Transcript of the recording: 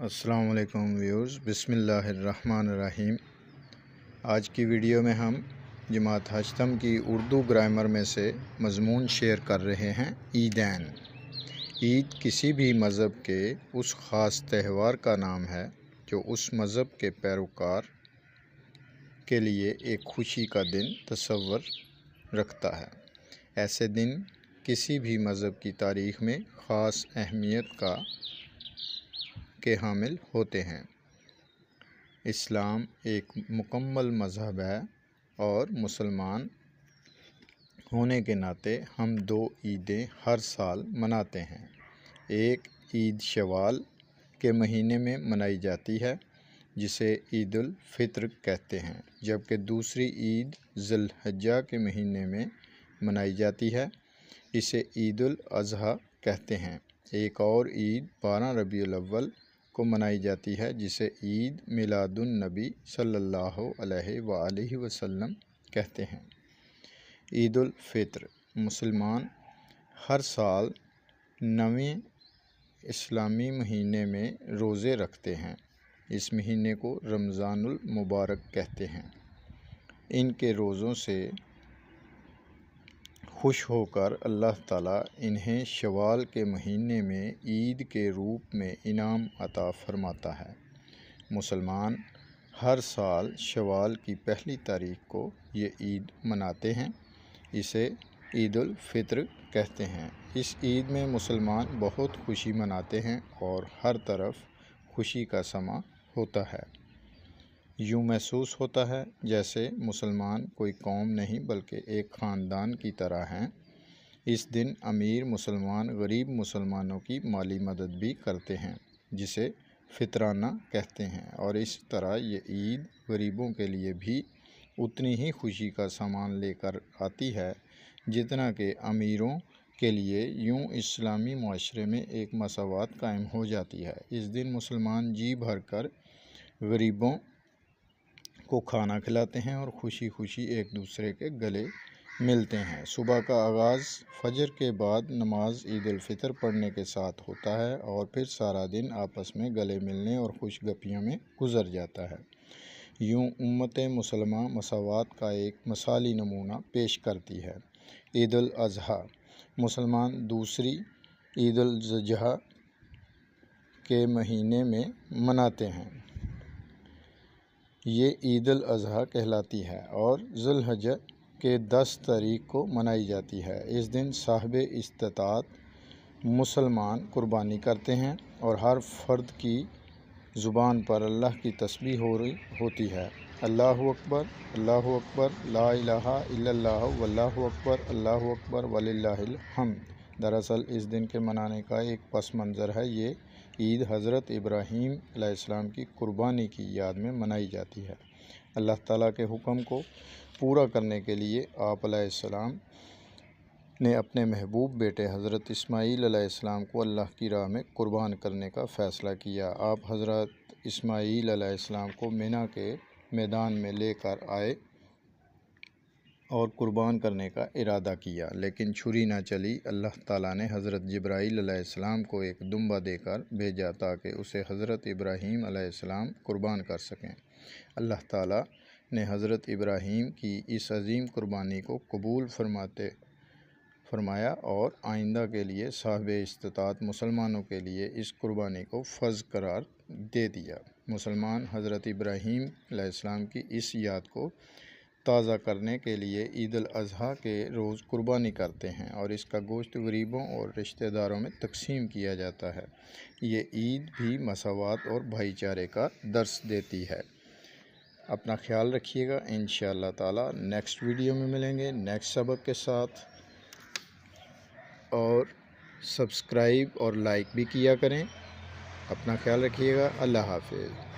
السلام علیکم ویورز، بسم اللہ الرحمن الرحیم۔ آج کی ویڈیو میں ہم جماعت ہشتم کی اردو گرامر میں سے مضمون شیئر کر رہے ہیں عیدین۔ عید کسی بھی مذہب کے اس خاص تہوار کا نام ہے جو اس مذہب کے پیروکار کے لیے ایک خوشی کا دن تصور رکھتا ہے۔ ایسے دن کسی بھی مذہب کی تاریخ میں خاص اہمیت کے حامل ہوتے ہیں۔ اسلام ایک مکمل مذہب ہے اور مسلمان ہونے کے ناطے ہم دو عیدیں ہر سال مناتے ہیں۔ ایک عید شوال کے مہینے میں منائی جاتی ہے جسے عید الفطر کہتے ہیں، جبکہ دوسری عید ذی الحجہ کے مہینے میں منائی جاتی ہے، اسے عید الاضحیٰ کہتے ہیں۔ ایک اور عید 12 ربیع الاول کو منائی جاتی ہے جسے عید میلاد النبی صلی اللہ علیہ وآلہ وسلم کہتے ہیں۔ عید الفطر مسلمان ہر سال 9ویں اسلامی مہینے میں روزے رکھتے ہیں۔ اس مہینے کو رمضان المبارک کہتے ہیں۔ ان کے روزوں سے خوش ہو کر اللہ تعالیٰ انہیں شوال کے مہینے میں عید کے روپ میں انعام عطا فرماتا ہے۔ مسلمان ہر سال شوال کی پہلی تاریخ کو یہ عید مناتے ہیں، اسے عید الفطر کہتے ہیں۔ اس عید میں مسلمان بہت خوشی مناتے ہیں اور ہر طرف خوشی کا سماں ہوتا ہے۔ یوں محسوس ہوتا ہے جیسے مسلمان کوئی قوم نہیں بلکہ ایک خاندان کی طرح ہیں۔ اس دن امیر مسلمان غریب مسلمانوں کی مالی مدد بھی کرتے ہیں جسے فطرانہ کہتے ہیں، اور اس طرح یہ عید غریبوں کے لیے بھی اتنی ہی خوشی کا سامان لے کر آتی ہے جتنا کہ امیروں کے لیے۔ یوں اسلامی معاشرے میں ایک مساوات قائم ہو جاتی ہے۔ اس دن مسلمان جی بھر کر غریبوں کو کھانا کھلاتے ہیں اور خوشی خوشی ایک دوسرے کے گلے ملتے ہیں۔ صبح کا آغاز فجر کے بعد نماز عید الفطر پڑھنے کے ساتھ ہوتا ہے اور پھر سارا دن آپس میں گلے ملنے اور خوش گپیوں میں گزر جاتا ہے۔ یوں امت مسلمہ مساوات کا ایک مثالی نمونہ پیش کرتی ہے۔ عید الاضحیٰ مسلمان دوسری عید الاضحیٰ کے مہینے میں مناتے ہیں۔ یہ عید الاضحیٰ کہلاتی ہے اور ذی الحجہ کے 10 تاریخ کو منائی جاتی ہے۔ اس دن صاحب استطاعت مسلمان قربانی کرتے ہیں اور ہر فرد کی زبان پر اللہ کی تسبیح ہوتی ہے: اللہ اکبر، اللہ اکبر، لا الہ الا اللہ، واللہ اکبر، اللہ اکبر وللہ الحمد۔ دراصل اس دن کے منانے کا ایک پس منظر ہے۔ یہ عید حضرت ابراہیم علیہ السلام کی قربانی کی یاد میں منائی جاتی ہے۔ اللہ تعالیٰ کے حکم کو پورا کرنے کے لیے آپ علیہ السلام نے اپنے محبوب بیٹے حضرت اسماعیل علیہ السلام کو اللہ کی راہ میں قربان کرنے کا فیصلہ کیا۔ آپ حضرت اسماعیل علیہ السلام کو منی کے میدان میں لے کر آئے اور قربان کرنے کا ارادہ کیا، لیکن چھری نہ چلی۔ اللہ تعالیٰ نے حضرت جبرائیل علیہ السلام کو ایک دمبہ دے کر بھیجا تاکہ اسے حضرت ابراہیم علیہ السلام قربان کر سکیں۔ اللہ تعالیٰ نے حضرت ابراہیم کی اس عظیم قربانی کو قبول فرمایا اور آئندہ کے لیے صاحب استطاعت مسلمانوں کے لیے اس قربانی کو فرض قرار دے دیا۔ مسلمان حضرت ابراہیم علیہ السلام کی اس یاد کو تازہ کرنے کے لیے عید الاضحیٰ کے روز قربانی کرتے ہیں اور اس کا گوشت غریبوں اور رشتہ داروں میں تقسیم کیا جاتا ہے۔ یہ عید بھی مساوات اور بھائی چارے کا درس دیتی ہے۔ اپنا خیال رکھیے گا۔ انشاءاللہ تعالیٰ نیکسٹ ویڈیو میں ملیں گے نیکسٹ سبق کے ساتھ، اور سبسکرائب اور لائک بھی کیا کریں۔ اپنا خیال رکھیے گا۔ اللہ حافظ۔